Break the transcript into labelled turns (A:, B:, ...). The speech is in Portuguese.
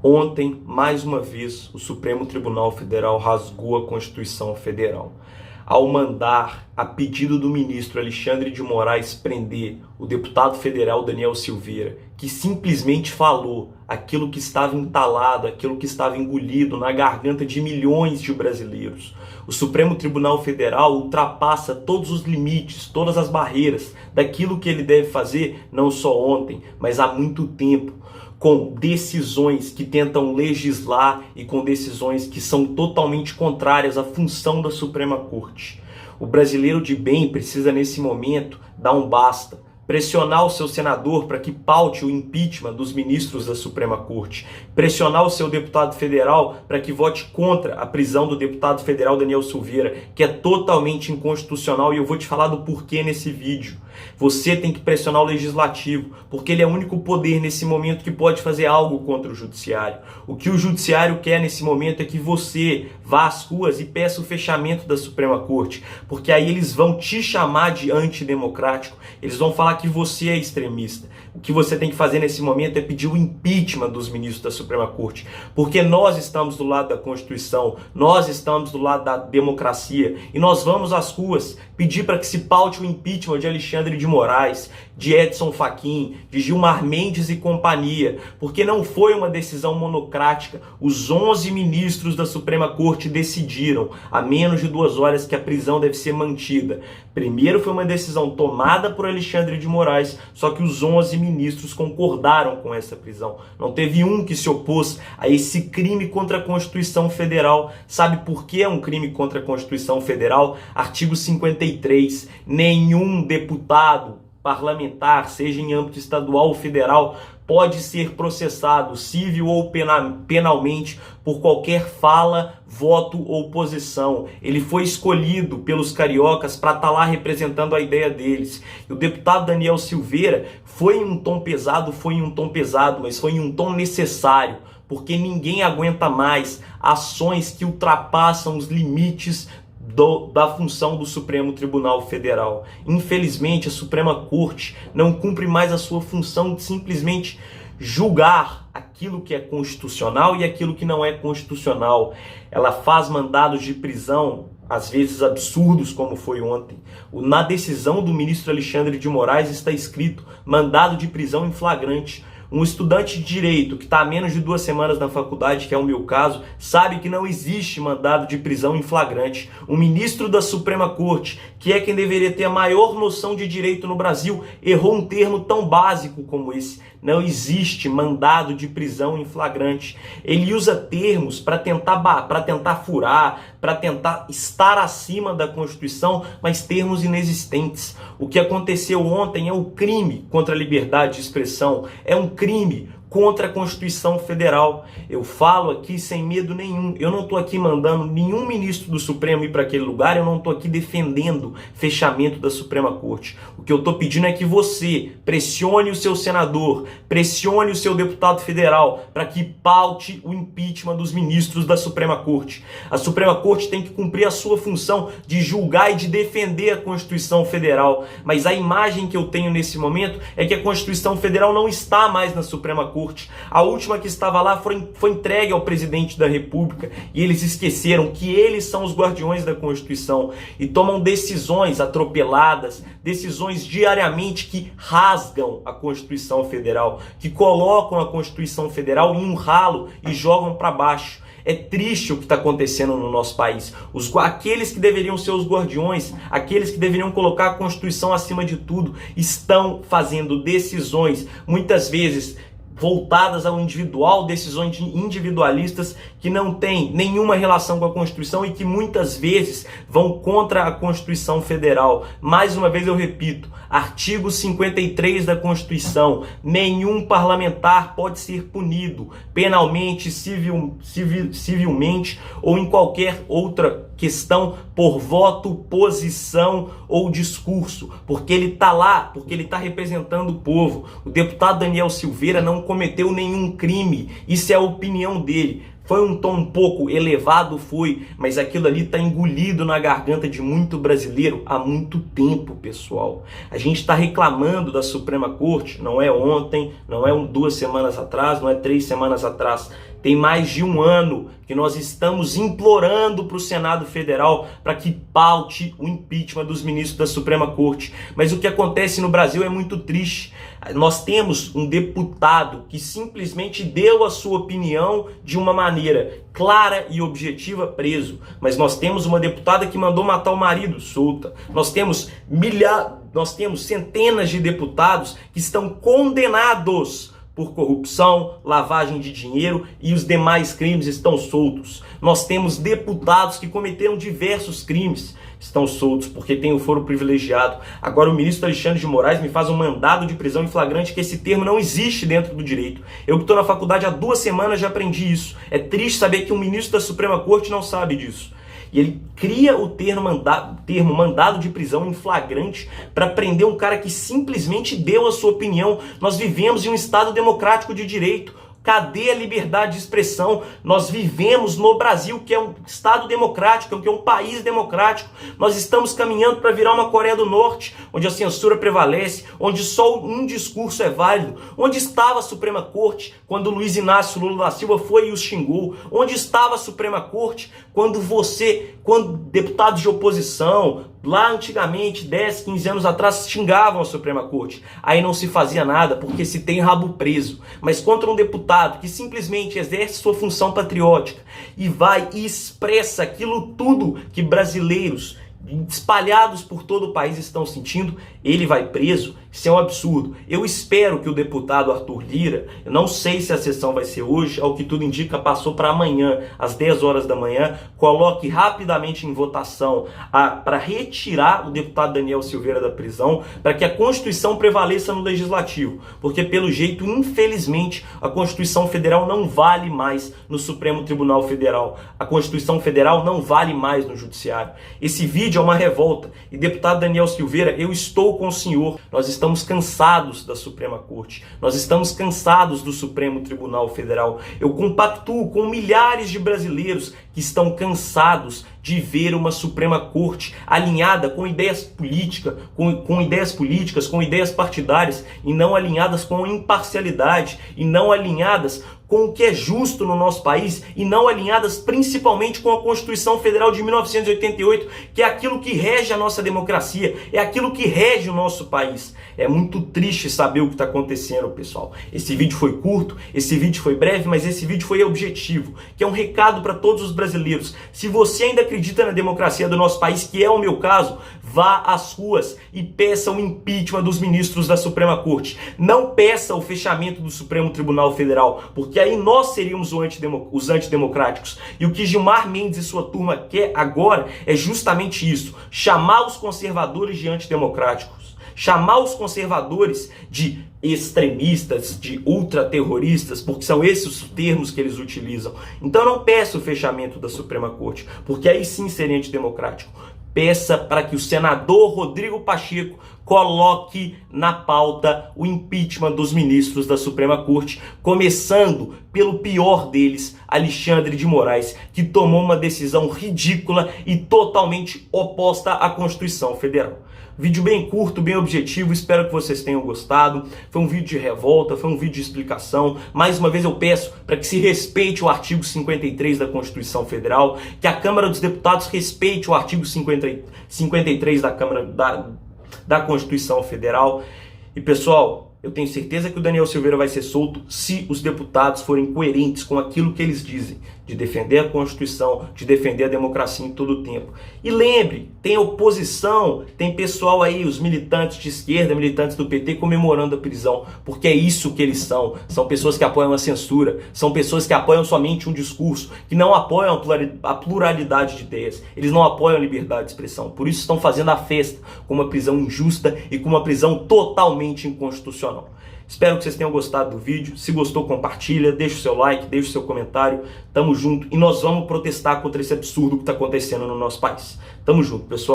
A: Ontem, mais uma vez, o Supremo Tribunal Federal rasgou a Constituição Federal ao mandar, a pedido do ministro Alexandre de Moraes, prender o deputado federal Daniel Silveira, que simplesmente falou aquilo que estava entalado, aquilo que estava engolido na garganta de milhões de brasileiros. O Supremo Tribunal Federal ultrapassa todos os limites, todas as barreiras daquilo que ele deve fazer, não só ontem, mas há muito tempo, com decisões que tentam legislar e com decisões que são totalmente contrárias à função da Suprema Corte. O brasileiro de bem precisa, nesse momento, dar um basta. Pressionar o seu senador para que paute o impeachment dos ministros da Suprema Corte. Pressionar o seu deputado federal para que vote contra a prisão do deputado federal Daniel Silveira, que é totalmente inconstitucional, e eu vou te falar do porquê nesse vídeo. Você tem que pressionar o legislativo, porque ele é o único poder nesse momento que pode fazer algo contra o judiciário. O que o judiciário quer nesse momento é que você vá às ruas e peça o fechamento da Suprema Corte, porque aí eles vão te chamar de antidemocrático, eles vão falar que você é extremista. O que você tem que fazer nesse momento é pedir o impeachment dos ministros da Suprema Corte, porque nós estamos do lado da Constituição, nós estamos do lado da democracia, e nós vamos às ruas pedir para que se paute o impeachment de Alexandre de Moraes, de Edson Fachin, de Gilmar Mendes e companhia, porque não foi uma decisão monocrática. Os 11 ministros da Suprema Corte decidiram, há menos de 2 horas, que a prisão deve ser mantida. Primeiro foi uma decisão tomada por Alexandre de Moraes, só que os 11 ministros concordaram com essa prisão. Não teve um que se opôs a esse crime contra a Constituição Federal. Sabe por que é um crime contra a Constituição Federal? Artigo 53. Nenhum deputado parlamentar, seja em âmbito estadual ou federal, pode ser processado civil ou penalmente por qualquer fala, voto ou posição. Ele foi escolhido pelos cariocas para estar lá representando a ideia deles. E o deputado Daniel Silveira foi em um tom pesado, mas foi em um tom necessário, porque ninguém aguenta mais ações que ultrapassam os limites da função do Supremo Tribunal Federal. Infelizmente, a Suprema Corte não cumpre mais a sua função de simplesmente julgar aquilo que é constitucional e aquilo que não é constitucional. Ela faz mandados de prisão, às vezes absurdos, como foi ontem. Na decisão do ministro Alexandre de Moraes está escrito mandado de prisão em flagrante. Um estudante de direito que está há menos de 2 semanas na faculdade, que é o meu caso, sabe que não existe mandado de prisão em flagrante. Um ministro da Suprema Corte, que é quem deveria ter a maior noção de direito no Brasil, errou um termo tão básico como esse. Não existe mandado de prisão em flagrante. Ele usa termos para tentar furar, para tentar estar acima da Constituição, mas termos inexistentes. O que aconteceu ontem é um crime contra a liberdade de expressão, é um crime contra a Constituição Federal. Eu falo aqui sem medo nenhum. Eu não estou aqui mandando nenhum ministro do Supremo ir para aquele lugar, eu não estou aqui defendendo fechamento da Suprema Corte. O que eu estou pedindo é que você pressione o seu senador, pressione o seu deputado federal para que paute o impeachment dos ministros da Suprema Corte. A Suprema Corte tem que cumprir a sua função de julgar e de defender a Constituição Federal. Mas a imagem que eu tenho nesse momento é que a Constituição Federal não está mais na Suprema Corte. A última que estava lá foi entregue ao presidente da República, e eles esqueceram que eles são os guardiões da Constituição e tomam decisões atropeladas, decisões diariamente que rasgam a Constituição Federal, que colocam a Constituição Federal em um ralo e jogam para baixo. É triste o que está acontecendo no nosso país. Aqueles que deveriam ser os guardiões, aqueles que deveriam colocar a Constituição acima de tudo, estão fazendo decisões, muitas vezes voltadas ao individual, decisões individualistas que não têm nenhuma relação com a Constituição e que muitas vezes vão contra a Constituição Federal. Mais uma vez eu repito, artigo 53 da Constituição: nenhum parlamentar pode ser punido penalmente, civilmente ou em qualquer outra questão por voto, posição ou discurso, porque ele está lá, porque ele está representando o povo. O deputado Daniel Silveira não cometeu nenhum crime, isso é a opinião dele. Foi um tom um pouco elevado, foi, mas aquilo ali está engolido na garganta de muito brasileiro há muito tempo, pessoal. A gente está reclamando da Suprema Corte, não é ontem, não é 2 semanas atrás, não é 3 semanas atrás. Tem mais de um ano que nós estamos implorando para o Senado Federal para que paute o impeachment dos ministros da Suprema Corte. Mas o que acontece no Brasil é muito triste. Nós temos um deputado que simplesmente deu a sua opinião de uma maneira clara e objetiva, preso. Mas nós temos uma deputada que mandou matar o marido, solta. Nós temos centenas de deputados que estão condenados por corrupção, lavagem de dinheiro e os demais crimes estão soltos. Nós temos deputados que cometeram diversos crimes, estão soltos porque têm o foro privilegiado. Agora o ministro Alexandre de Moraes me faz um mandado de prisão em flagrante, que esse termo não existe dentro do direito. Eu que estou na faculdade há 2 semanas já aprendi isso. É triste saber que um ministro da Suprema Corte não sabe disso. E ele cria o termo mandado de prisão em flagrante para prender um cara que simplesmente deu a sua opinião. Nós vivemos em um Estado democrático de direito. Cadê a liberdade de expressão? Nós vivemos no Brasil, que é um Estado democrático, que é um país democrático. Nós estamos caminhando para virar uma Coreia do Norte, onde a censura prevalece, onde só um discurso é válido. Onde estava a Suprema Corte quando Luiz Inácio Lula da Silva foi e os xingou? Onde estava a Suprema Corte quando deputados de oposição, lá antigamente, 10, 15 anos atrás, xingavam a Suprema Corte? Aí não se fazia nada porque se tem rabo preso. Mas contra um deputado que simplesmente exerce sua função patriótica e vai e expressa aquilo tudo que brasileiros espalhados por todo o país estão sentindo, ele vai preso. Isso é um absurdo. Eu espero que o deputado Arthur Lira, eu não sei se a sessão vai ser hoje, ao que tudo indica passou para amanhã, às 10 horas da manhã, coloque rapidamente em votação para retirar o deputado Daniel Silveira da prisão, para que a Constituição prevaleça no Legislativo, porque pelo jeito, infelizmente, a Constituição Federal não vale mais no Supremo Tribunal Federal. A Constituição Federal não vale mais no Judiciário. Esse vídeo é uma revolta. E deputado Daniel Silveira, eu estou com o senhor. Nós estamos cansados da Suprema Corte. Nós estamos cansados do Supremo Tribunal Federal. Eu compactuo com milhares de brasileiros que estão cansados de ver uma Suprema Corte alinhada com ideias políticas, com ideias partidárias, e não alinhadas com imparcialidade, e não alinhadas com o que é justo no nosso país, e não alinhadas principalmente com a Constituição Federal de 1988, que é aquilo que rege a nossa democracia, é aquilo que rege o nosso país. É muito triste saber o que está acontecendo, pessoal. Esse vídeo foi curto, esse vídeo foi breve, mas esse vídeo foi objetivo, que é um recado para todos os brasileiros. Se você ainda acredita na democracia do nosso país, que é o meu caso, vá às ruas e peça o impeachment dos ministros da Suprema Corte. Não peça o fechamento do Supremo Tribunal Federal, porque aí nós seríamos os antidemocráticos. E o que Gilmar Mendes e sua turma quer agora é justamente isso: chamar os conservadores de antidemocráticos, chamar os conservadores de extremistas, de ultraterroristas, porque são esses os termos que eles utilizam. Então não peça o fechamento da Suprema Corte, porque aí sim seria antidemocrático. Peça para que o senador Rodrigo Pacheco coloque na pauta o impeachment dos ministros da Suprema Corte, começando pelo pior deles, Alexandre de Moraes, que tomou uma decisão ridícula e totalmente oposta à Constituição Federal. Vídeo bem curto, bem objetivo, espero que vocês tenham gostado. Foi um vídeo de revolta, foi um vídeo de explicação. Mais uma vez eu peço para que se respeite o artigo 53 da Constituição Federal, que a Câmara dos Deputados respeite o artigo 53 da Constituição Federal. E pessoal, eu tenho certeza que o Daniel Silveira vai ser solto se os deputados forem coerentes com aquilo que eles dizem, de defender a Constituição, de defender a democracia em todo o tempo. E lembre, tem oposição, tem pessoal aí, os militantes de esquerda, militantes do PT comemorando a prisão, porque é isso que eles são. São pessoas que apoiam a censura, são pessoas que apoiam somente um discurso, que não apoiam a pluralidade de ideias, eles não apoiam a liberdade de expressão. Por isso estão fazendo a festa com uma prisão injusta e com uma prisão totalmente inconstitucional. Espero que vocês tenham gostado do vídeo. Se gostou, compartilha, deixa o seu like, deixa o seu comentário. Tamo junto e nós vamos protestar contra esse absurdo que está acontecendo no nosso país. Tamo junto, pessoal.